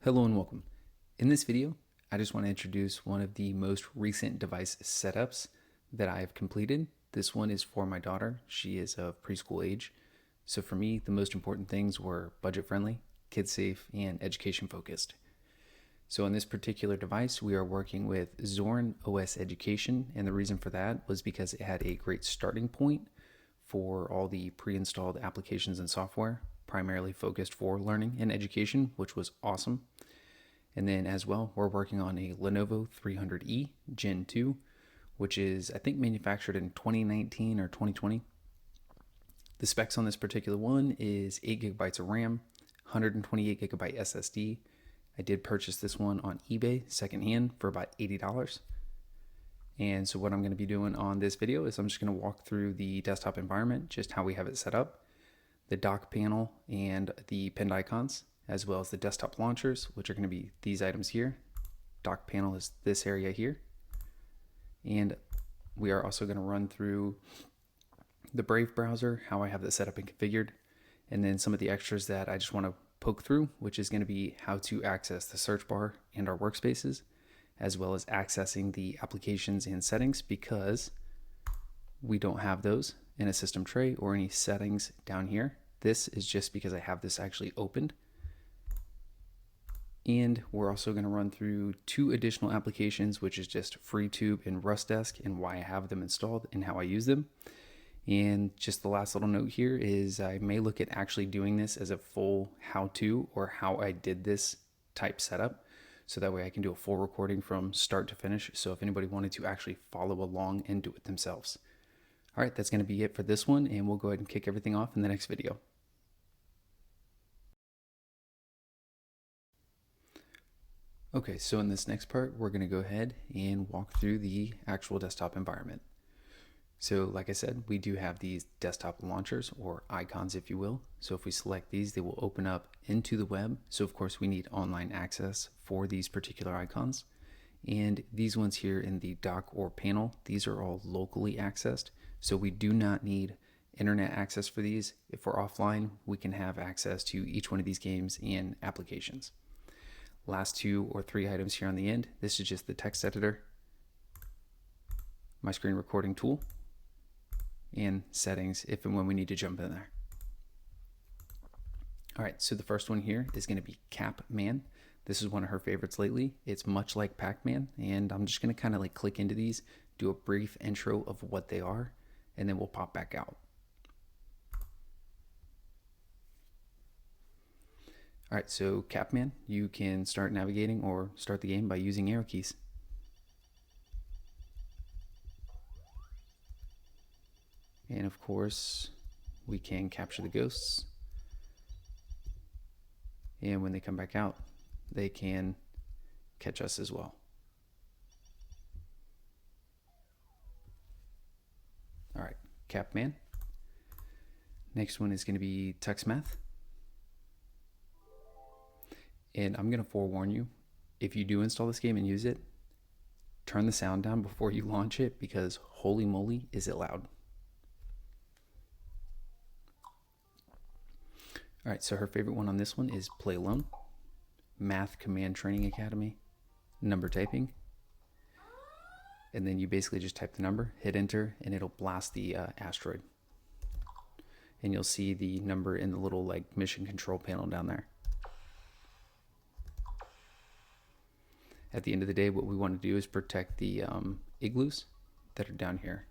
Hello and welcome. In this video, I just want to introduce one of the most recent device setups that I have completed. This one is for my daughter. She is of preschool age. So for me, the most important things were budget friendly, kid safe, and education focused. So on this particular device, we are working with Zorin OS Education, and the reason for that was because it had a great starting point for all the pre-installed applications and software, primarily focused for learning and education, which was awesome. And then as well, we're working on a Lenovo 300E Gen 2, which is, I think, manufactured in 2019 or 2020. The specs on this particular one is 8 gigabytes of RAM, 128 gigabyte SSD. I did purchase this one on eBay secondhand for about $80. And so what I'm going to be doing on this video is I'm just going to walk through the desktop environment, just how we have it set up, the dock panel and the pinned icons, as well as the desktop launchers, which are going to be these items here. Dock panel is this area here. And we are also going to run through the Brave browser, how I have this set up and configured, and then some of the extras that I just want to poke through, which is going to be how to access the search bar and our workspaces, as well as accessing the applications and settings, because we don't have those in a system tray or any settings down here. This is just because I have this actually opened. And we're also going to run through 2 additional applications, which is just FreeTube and RustDesk, and why I have them installed and how I use them. And just the last little note here is I may look at actually doing this as a full how-to or how I did this type setup, so that way I can do a full recording from start to finish. So if anybody wanted to actually follow along and do it themselves. All right, that's going to be it for this one, and we'll go ahead and kick everything off in the next video. Okay, so in this next part, we're going to go ahead and walk through the actual desktop environment. So like I said, we do have these desktop launchers, or icons if you will. So if we select these, they will open up into the web. So of course we need online access for these particular icons. And these ones here in the dock or panel, these are all locally accessed. So we do not need internet access for these. If we're offline, we can have access to each one of these games and applications. Last 2 or 3 items here on the end. This is just the text editor, my screen recording tool, and settings if and when we need to jump in there. All right, so the first one here is going to be Capman. This is one of her favorites lately. It's much like Pac-Man, and I'm just going to kind of like click into these, do a brief intro of what they are, and then we'll pop back out. All right, so Capman, you can start navigating or start the game by using arrow keys. And of course, we can capture the ghosts. And when they come back out, they can catch us as well. All right, Capman. Next one is going to be TextMath. And I'm going to forewarn you, if you do install this game and use it, turn the sound down before you launch it, because holy moly, is it loud. All right, so her favorite one on this one is Play Alone, Math Command Training Academy, number typing. And then you basically just type the number, hit enter, and it'll blast the asteroid. And you'll see the number in the little like mission control panel down there. At the end of the day, what we want to do is protect the igloos that are down here.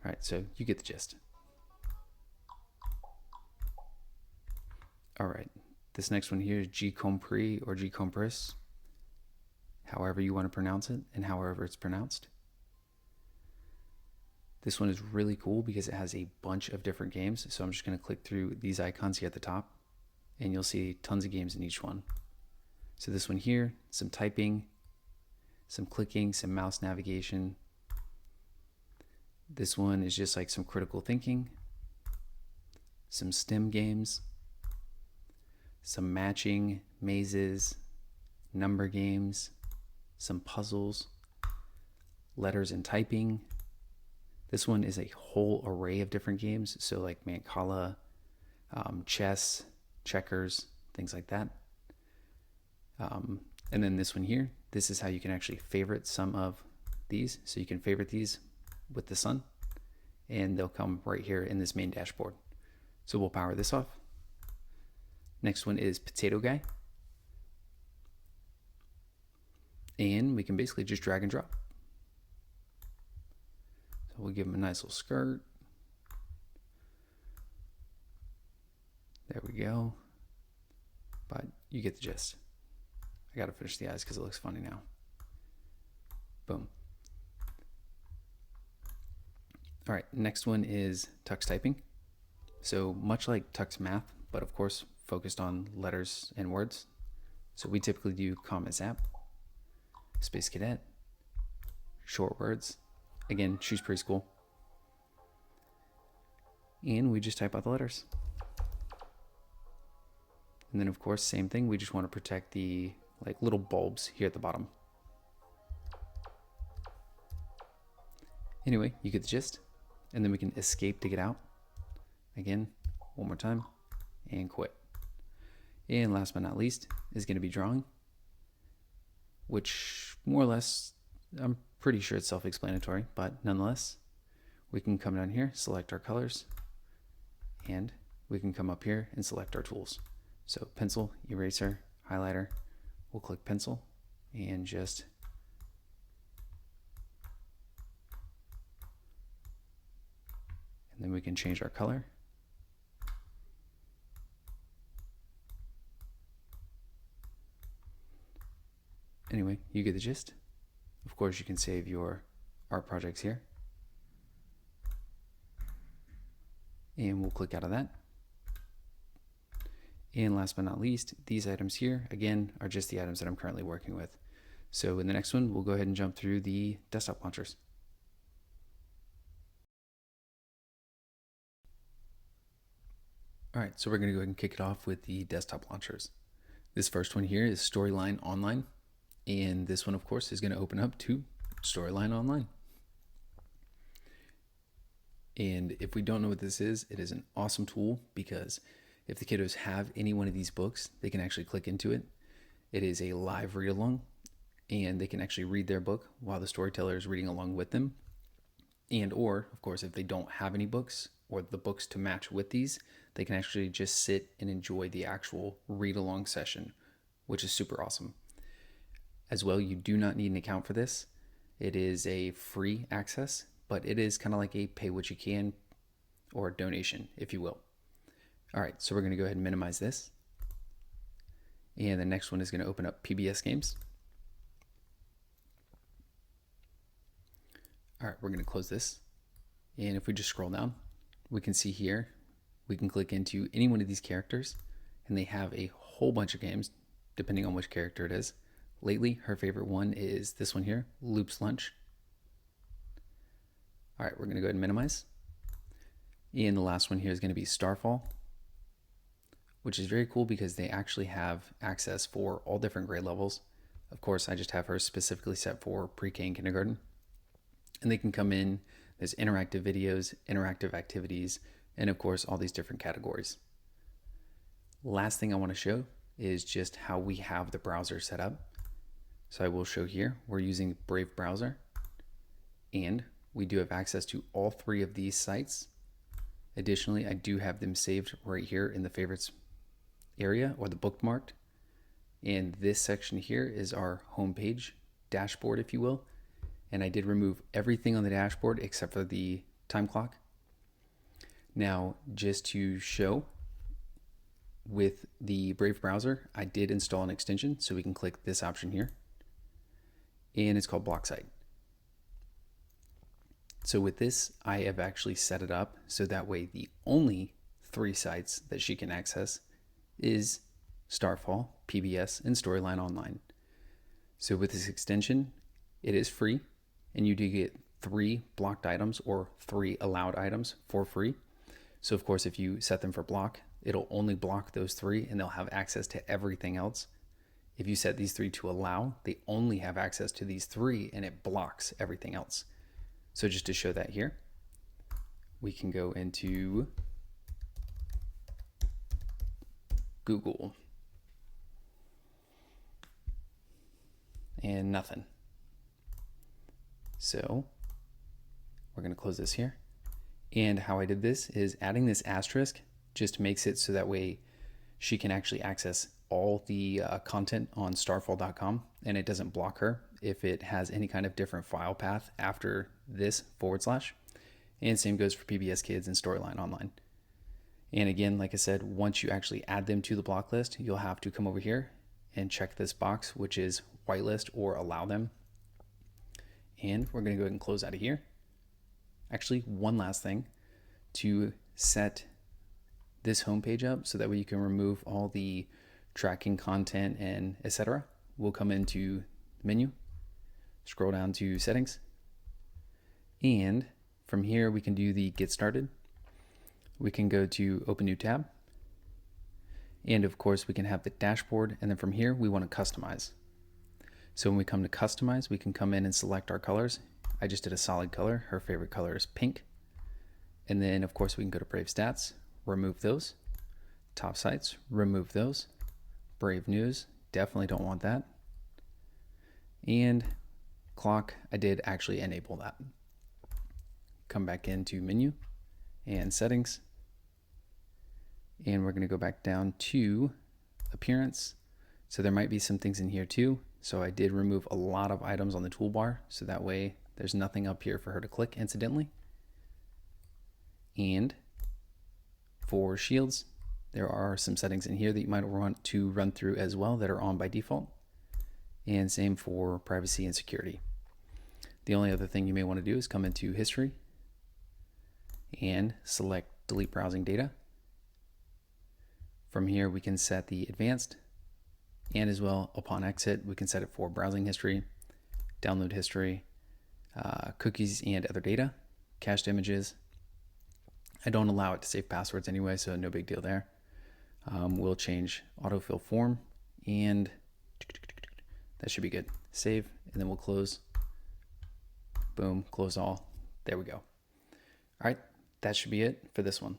All right, so you get the gist. All right, this next one here is G-Compris or G-Compris, however you want to pronounce it and however it's pronounced. This one is really cool because it has a bunch of different games. So I'm just going to click through these icons here at the top, and you'll see tons of games in each one. So this one here, some typing, some clicking, some mouse navigation. This one is just like some critical thinking, some STEM games, some matching, mazes, number games, some puzzles, letters and typing. This one is a whole array of different games. So like Mancala, chess, checkers, things like that. And then this one here, this is how you can actually favorite some of these. So you can favorite these with the sun, and they'll come right here in this main dashboard. So we'll power this off. Next one is Potato Guy. And we can basically just drag and drop. So we'll give him a nice little skirt. There we go. But you get the gist. I gotta finish the eyes because it looks funny now. Boom. All right, next one is tux typing. So much like tux math, but of course focused on letters and words. So we typically do comma zap, space cadet, short words. Again, choose preschool. And we just type out the letters. And then of course, same thing. We just want to protect the little bulbs here at the bottom. Anyway, you get the gist. And then we can escape to get out. Again, one more time, and quit. And last but not least is going to be drawing, which more or less, I'm pretty sure it's self-explanatory, but nonetheless, we can come down here, select our colors, and we can come up here and select our tools. So pencil, eraser, highlighter, we'll click pencil and just and then we can change our color. Anyway, you get the gist. Of course, you can save your art projects here. And we'll click out of that. And last but not least, these items here, again, are just the items that I'm currently working with. So in the next one, we'll go ahead and jump through the desktop launchers. All right, so we're going to go ahead and kick it off with the desktop launchers. This first one here is Storyline Online. And this one, of course, is going to open up to Storyline Online. And if we don't know what this is, it is an awesome tool because if the kiddos have any one of these books, they can actually click into it. It is a live read along, and they can actually read their book while the storyteller is reading along with them. And or, of course, if they don't have any books or the books to match with these, they can actually just sit and enjoy the actual read along session, which is super awesome. As well, you do not need an account for this. It is a free access, but it is kind of like a pay what you can or donation, if you will. All right, so we're going to go ahead and minimize this. And the next one is going to open up PBS games. All right, we're going to close this. And if we just scroll down, we can see here, we can click into any one of these characters, and they have a whole bunch of games, depending on which character it is. Lately, her favorite one is this one here, Loop's Lunch. All right, we're going to go ahead and minimize. And the last one here is going to be Starfall, which is very cool because they actually have access for all different grade levels. Of course, I just have her specifically set for pre-K and kindergarten. And they can come in, there's interactive videos, interactive activities, and of course, all these different categories. Last thing I want to show is just how we have the browser set up. So I will show here, we're using Brave browser, and we do have access to all three of these sites. Additionally, I do have them saved right here in the favorites area or the bookmarked. And this section here is our homepage dashboard, if you will. And I did remove everything on the dashboard except for the time clock. Now, just to show, with the Brave browser, I did install an extension, so we can click this option here. And it's called Block Site. So with this, I have actually set it up so that way the only three sites that she can access is Starfall, PBS, and Storyline Online. So with this extension, it is free, and you do get 3 blocked items or 3 allowed items for free. So of course, if you set them for block, it'll only block those 3 and they'll have access to everything else. If you set these 3 to allow, they only have access to these 3 and it blocks everything else. So just to show that here, we can go into Google. And nothing. So we're going to close this here. And how I did this is adding this asterisk just makes it so that way she can actually access all the content on starfall.com, and it doesn't block her if it has any kind of different file path after this /. And same goes for PBS Kids and Storyline Online. And again, like I said, once you actually add them to the block list, you'll have to come over here and check this box, which is whitelist or allow them. And we're going to go ahead and close out of here. Actually, one last thing, to set this homepage up so that way you can remove all the tracking content and etc. We'll come into menu, scroll down to settings, and from here we can do the get started. We can go to open new tab, and of course we can have the dashboard, and then from here we want to customize. So when we come to customize, we can come in and select our colors. I just did a solid color. Her favorite color is pink. And then of course we can go to Brave Stats, remove those. Top sites, remove those. Brave News, definitely don't want that. And clock, I did actually enable that. Come back into menu and settings. And we're going to go back down to appearance. So there might be some things in here too. So I did remove a lot of items on the toolbar, so that way there's nothing up here for her to click incidentally. And for shields, there are some settings in here that you might want to run through as well that are on by default. And same for privacy and security. The only other thing you may want to do is come into history and select delete browsing data. From here we can set the advanced, and as well upon exit we can set it for browsing history, download history, cookies and other data, cached images. I don't allow it to save passwords anyway, so no big deal there. We'll change autofill form, and that should be good. Save, and then we'll close. Boom, close all. There we go. All right, that should be it for this one.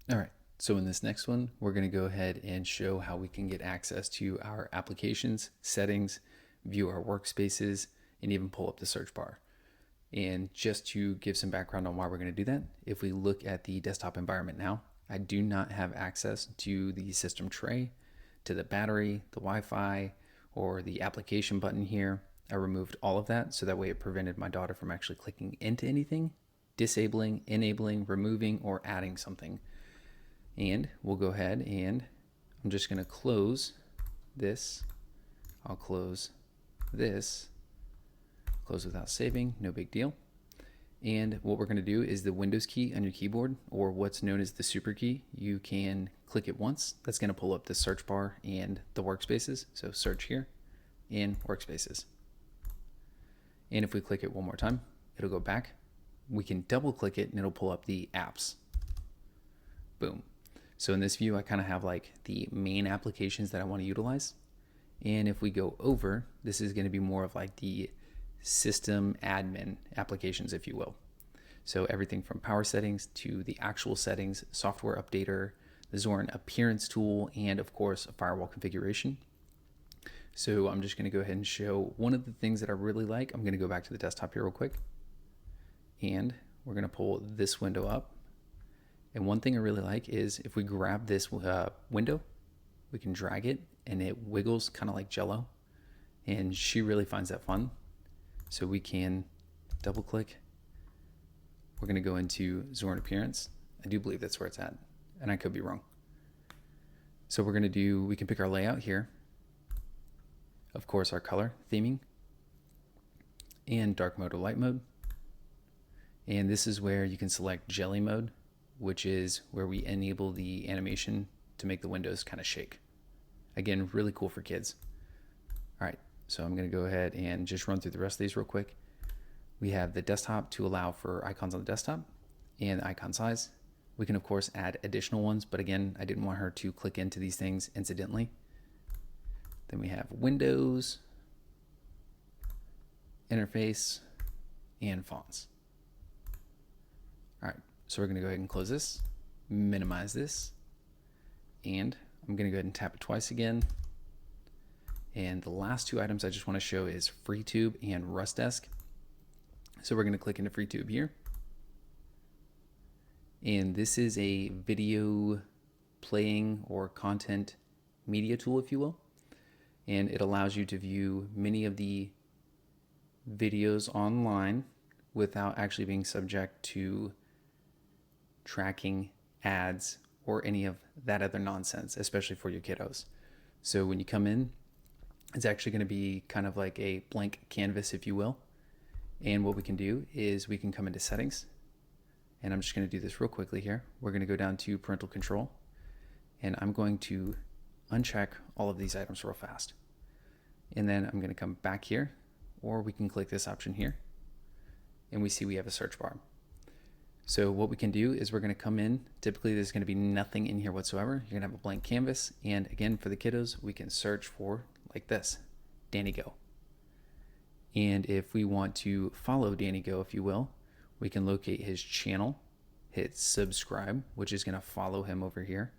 All right, so in this next one, we're going to go ahead and show how we can get access to our applications, settings, view our workspaces, and even pull up the search bar. And just to give some background on why we're going to do that, if we look at the desktop environment now, I do not have access to the system tray, to the battery, the Wi-Fi, or the application button here. I removed all of that, so that way it prevented my daughter from actually clicking into anything, disabling, enabling, removing, or adding something. And we'll go ahead and I'm just going to close this. I'll close this. Close without saving, no big deal. And what we're going to do is the Windows key on your keyboard, or what's known as the super key, you can click it once. That's going to pull up the search bar and the workspaces. So search here and workspaces. And if we click it one more time, it'll go back. We can double click it and it'll pull up the apps. Boom. So in this view, I kind of have like the main applications that I want to utilize. And if we go over, this is going to be more of like the system admin applications, if you will. So everything from power settings to the actual settings, software updater, the Zorin appearance tool, and of course a firewall configuration. So I'm just going to go ahead and show one of the things that I really like. I'm going to go back to the desktop here real quick, and we're going to pull this window up. And one thing I really like is if we grab this window, we can drag it and it wiggles kind of like Jello, and she really finds that fun. So we can double click. We're going to go into Zorin appearance. I do believe that's where it's at, and I could be wrong. So we're going to do, we can pick our layout here. Of course, our color theming and dark mode or light mode. And this is where you can select jelly mode, which is where we enable the animation to make the windows kind of shake. Again, really cool for kids. All right. So I'm going to go ahead and just run through the rest of these real quick. We have the desktop to allow for icons on the desktop and icon size. We can of course add additional ones, but again, I didn't want her to click into these things incidentally. Then we have windows, interface, and fonts. All right, So we're going to go ahead and close this, minimize this, and I'm going to go ahead and tap it twice again. And the last two items I just want to show is FreeTube and RustDesk. So we're going to click into FreeTube here. And this is a video playing or content media tool, if you will. And it allows you to view many of the videos online without actually being subject to tracking ads or any of that other nonsense, especially for your kiddos. So when you come in, it's actually going to be kind of like a blank canvas, if you will. And what we can do is we can come into settings, and I'm just going to do this real quickly here. We're going to go down to parental control, and I'm going to uncheck all of these items real fast. And then I'm going to come back here, or we can click this option here, and we see we have a search bar. So what we can do is we're going to come in. Typically there's going to be nothing in here whatsoever. You're going to have a blank canvas. And again, for the kiddos, we can search for like this, Danny Go. And if we want to follow Danny Go, if you will, we can locate his channel, hit subscribe, which is going to follow him over here.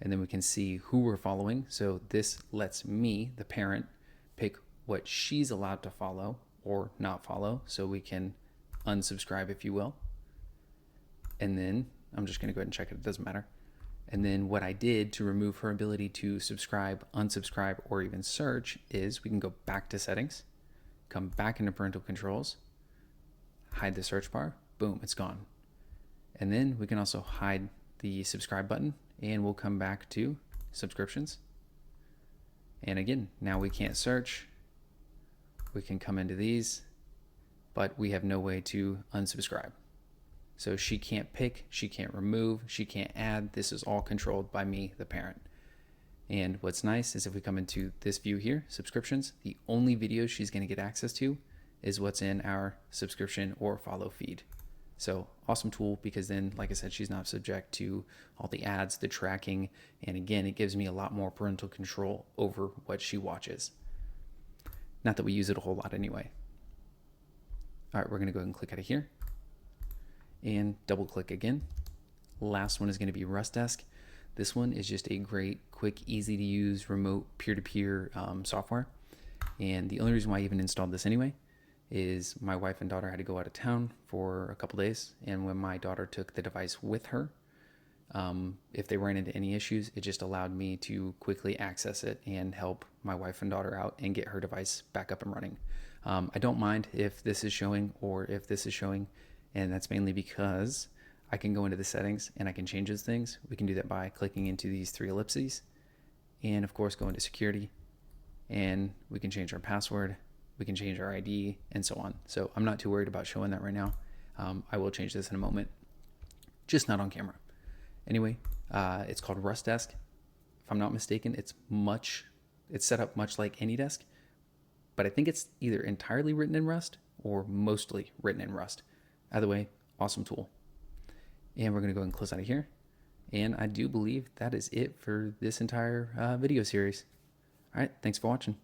And then we can see who we're following. So this lets me, the parent, pick what she's allowed to follow or not follow. So we can unsubscribe, if you will. And then I'm just going to go ahead and check it. It doesn't matter. And then what I did to remove her ability to subscribe, unsubscribe, or even search is we can go back to settings, come back into parental controls, hide the search bar, boom, it's gone. And then we can also hide the subscribe button, and we'll come back to subscriptions. And again, now we can't search. We can come into these, but we have no way to unsubscribe. So she can't pick, she can't remove, she can't add. This is all controlled by me, the parent. And what's nice is if we come into this view here, subscriptions, the only videos she's going to get access to is what's in our subscription or follow feed. So awesome tool, because then, like I said, she's not subject to all the ads, the tracking, and again, it gives me a lot more parental control over what she watches. Not that we use it a whole lot anyway. All right, we're going to go ahead and click out of here and double click again. Last one is going to be RustDesk. This one is just a great, quick, easy to use remote peer-to-peer software. And the only reason why I even installed this anyway is my wife and daughter had to go out of town for a couple days. And when my daughter took the device with her, if they ran into any issues, it just allowed me to quickly access it and help my wife and daughter out and get her device back up and running. I don't mind if this is showing or if this is showing, and that's mainly because I can go into the settings and I can change those things. We can do that by clicking into these three ellipses, and of course go into security, and we can change our password, we can change our ID, and so on. So I'm not too worried about showing that right now. I will change this in a moment, just not on camera. Anyway, it's called RustDesk. If I'm not mistaken, it's set up much like AnyDesk, but I think it's either entirely written in Rust or mostly written in Rust. Either way, awesome tool. And we're going to go and close out of here. And I do believe that is it for this entire video series. All right, thanks for watching.